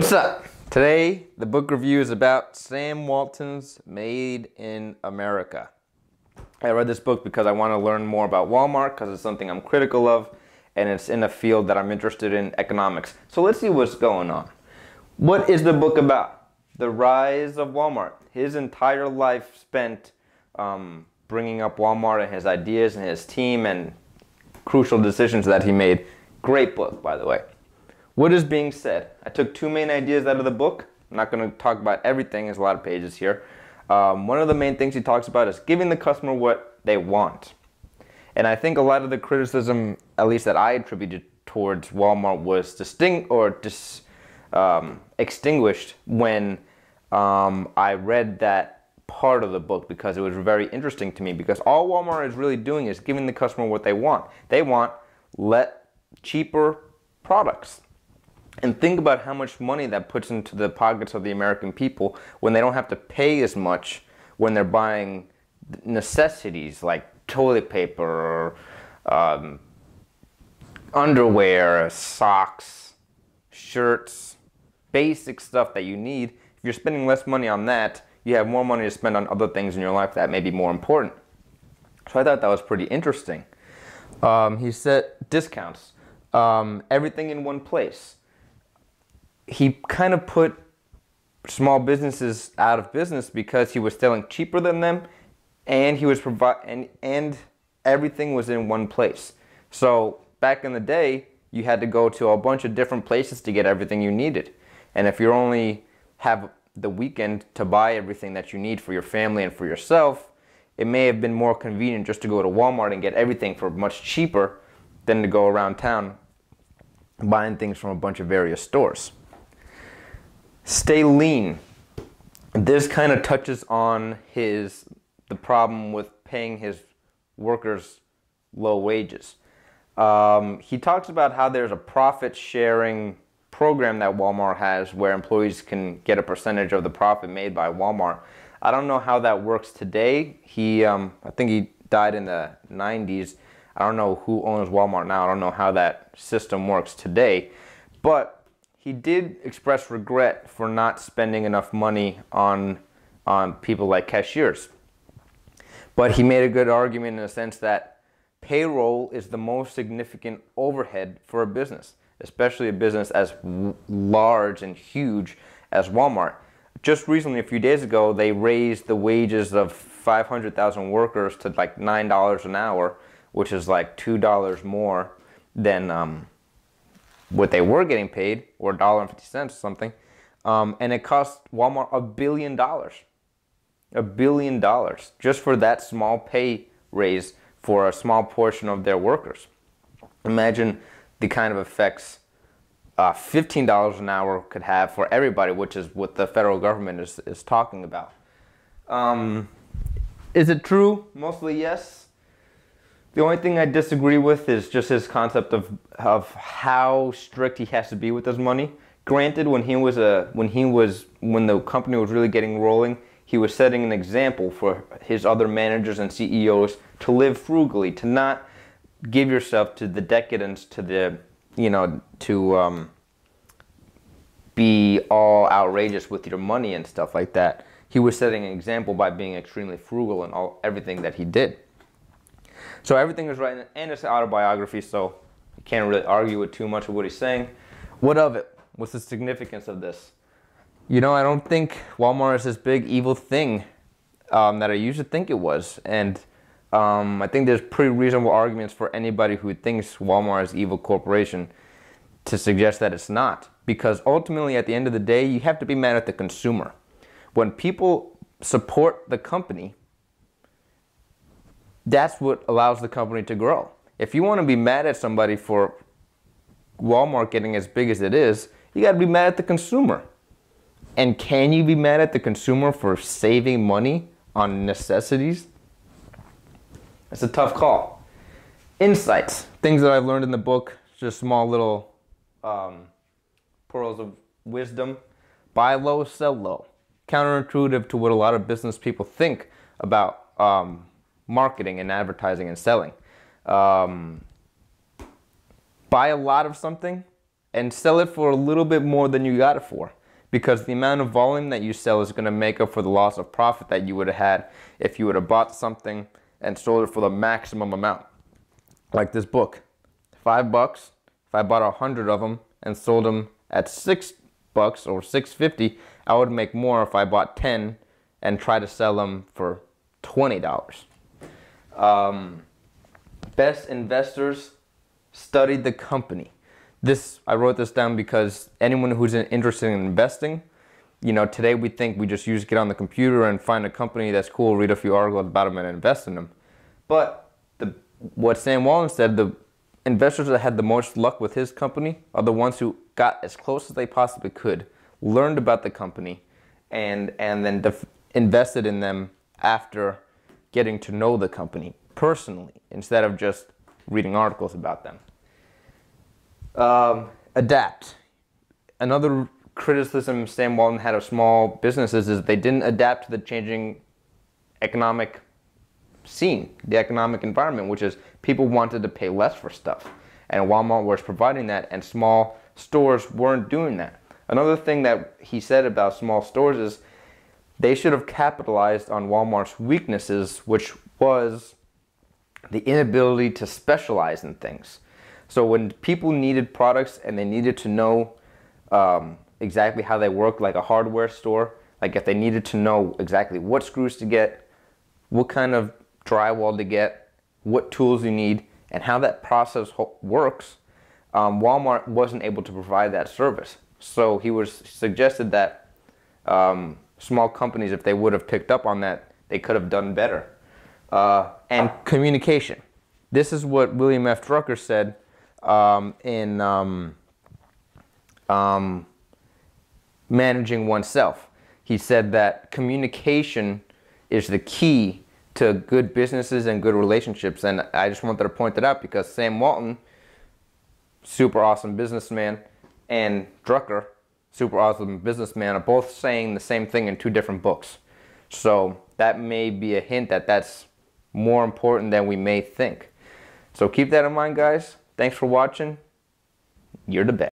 What's up? Today, the book review is about Sam Walton's Made in America. I read this book because I want to learn more about Walmart because it's something I'm critical of and it's in a field that I'm interested in, economics. So let's see what's going on. What is the book about? The rise of Walmart. His entire life spent bringing up Walmart and his ideas and his team and crucial decisions that he made. Great book, by the way. What is being said? I took two main ideas out of the book. I'm not going to talk about everything. There's a lot of pages here. One of the main things he talks about is giving the customer what they want. And I think a lot of the criticism, at least that I attributed towards Walmart, was extinguished when I read that part of the book, because it was very interesting to me, because all Walmart is really doing is giving the customer what they want. They want cheaper products. And think about how much money that puts into the pockets of the American people when they don't have to pay as much when they're buying necessities like toilet paper, underwear, socks, shirts, basic stuff that you need. If you're spending less money on that, you have more money to spend on other things in your life that may be more important. So I thought that was pretty interesting. He said discounts, everything in one place. He kind of put small businesses out of business because he was selling cheaper than them, and he was and everything was in one place. So back in the day, you had to go to a bunch of different places to get everything you needed. And if you only have the weekend to buy everything that you need for your family and for yourself, it may have been more convenient just to go to Walmart and get everything for much cheaper than to go around town buying things from a bunch of various stores. Stay lean. This kind of touches on the problem with paying his workers low wages. He talks about how there's a profit sharing program that Walmart has where employees can get a percentage of the profit made by Walmart. I don't know how that works today. I think he died in the 90s. I don't know who owns Walmart now. I don't know how that system works today. But he did express regret for not spending enough money on people like cashiers. But he made a good argument in the sense that payroll is the most significant overhead for a business, especially a business as large and huge as Walmart. Just recently, a few days ago, they raised the wages of 500,000 workers to like $9 an hour, which is like $2 more than what they were getting paid, or $1.50 or something. And it cost Walmart $1 billion. $1 billion just for that small pay raise for a small portion of their workers. Imagine the kind of effects $15 an hour could have for everybody, which is what the federal government is talking about. Is it true? Mostly yes. The only thing I disagree with is just his concept of how strict he has to be with his money. Granted, when the company was really getting rolling, he was setting an example for his other managers and CEOs to live frugally, to not give yourself to the decadence, to be all outrageous with your money and stuff like that. He was setting an example by being extremely frugal in everything that he did. So everything is right, and it's an autobiography, so you can't really argue with too much of what he's saying. What of it? What's the significance of this? I don't think Walmart is this big evil thing that I used to think it was. And I think there's pretty reasonable arguments for anybody who thinks Walmart is an evil corporation to suggest that it's not. Because ultimately, at the end of the day, you have to be mad at the consumer. When people support the company, that's what allows the company to grow. If you want to be mad at somebody for Walmart getting as big as it is, you got to be mad at the consumer. And can you be mad at the consumer for saving money on necessities? It's a tough call. Insights, things that I've learned in the book, just small little pearls of wisdom. Buy low, sell low. Counterintuitive to what a lot of business people think about marketing and advertising and selling. Buy a lot of something and sell it for a little bit more than you got it for. because the amount of volume that you sell is going to make up for the loss of profit that you would have had if you would have bought something and sold it for the maximum amount. Like this book, $5. If I bought 100 of them and sold them at $6 or $6.50, I would make more if I bought 10 and try to sell them for $20. Best investors studied the company. I wrote this down because anyone who's interested in investing, today we think we just get on the computer and find a company that's cool, read a few articles about them and invest in them. But what Sam Walton said, the investors that had the most luck with his company are the ones who got as close as they possibly could, learned about the company, and then invested in them after getting to know the company personally, instead of just reading articles about them. Adapt. Another criticism Sam Walton had of small businesses is they didn't adapt to the changing economic scene, the economic environment, which is people wanted to pay less for stuff. And Wal-Mart was providing that, and small stores weren't doing that. Another thing that he said about small stores is they should have capitalized on Walmart's weaknesses, which was the inability to specialize in things. So when people needed products and they needed to know exactly how they work, like a hardware store, like if they needed to know exactly what screws to get, what kind of drywall to get, what tools you need, and how that process works, Walmart wasn't able to provide that service. So he suggested that small companies, if they would have picked up on that, they could have done better. And communication. This is what William F. Drucker said in Managing Oneself. He said that communication is the key to good businesses and good relationships, and I just wanted to point that out because Sam Walton, super awesome businessman, and Drucker, super awesome businessman, are both saying the same thing in two different books. So that may be a hint that that's more important than we may think. So keep that in mind, guys. Thanks for watching. You're the best.